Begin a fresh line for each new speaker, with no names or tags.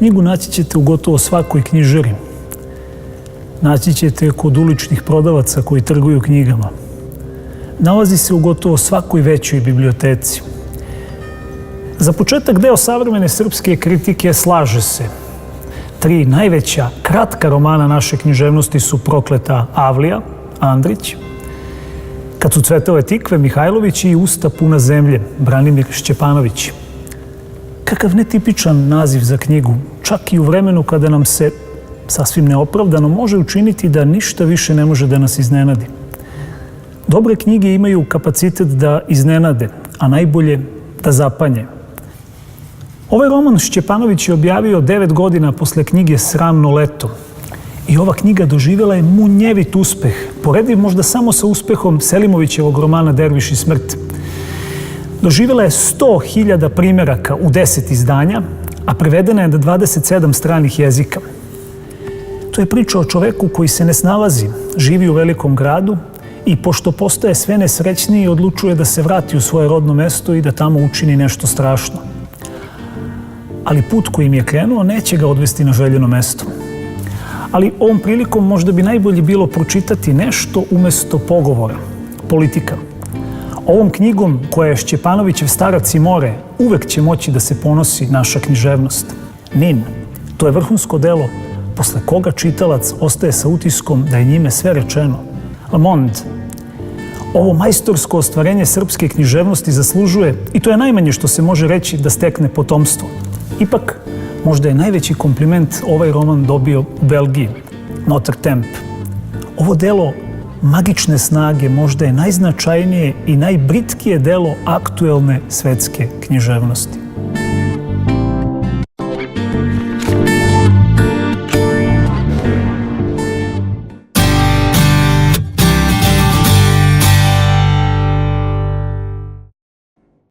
knjigu naći ćete u gotovo svakoj knjižari. Naći ćete kod uličnih prodavaca koji trguju knjigama. Nalazi se u gotovo svakoj većoj biblioteci. Za početak, deo savremene srpske kritike slaže se. 3 najveća kratka romana naše književnosti su Prokleta Avlija, Andrić, Kad su cvetale tikve, Mihajlović i Usta puna zemlje, Branimir Šćepanović. Kakav netipičan naziv za knjigu, čak i u vremenu kada nam se sasvim neopravdano može učiniti da ništa više ne može da nas iznenadi. Dobre knjige imaju kapacitet da iznenade, a najbolje da zapanje. Ovaj roman Šćepanović je objavio 9 godina posle knjige Sramno leto. I ova knjiga doživjela je munjevit uspeh, porediv možda samo sa uspehom Selimovićevog romana Derviš i smrt. Doživjela je 100.000 primjeraka u 10 izdanja, a prevedena je na 27 stranih jezika. To je priča o čoveku koji se ne snalazi, živi u velikom gradu i pošto postaje sve nesrećniji, odlučuje da se vrati u svoje rodno mesto i da tamo učini nešto strašno. Ali put kojim je krenuo neće ga odvesti na željeno mesto. Ali ovom prilikom možda bi najbolje bilo pročitati nešto umesto pogovora, politika. Ovom knjigom, koja je Šćepanovićev Starac i more, uvek će moći da se ponosi naša književnost. Nin, to je vrhunsko delo posle koga čitalac ostaje sa utiskom da je njime sve rečeno. Le Monde, ovo majstorsko ostvarenje srpske književnosti zaslužuje, i to je najmanje što se može reći, da stekne potomstvo. Ipak, možda je najveći kompliment ovaj roman dobio u Belgiji, Notre Dame. Ovo delo magične snage možda je najznačajnije i najbritkije delo aktuelne svetske književnosti.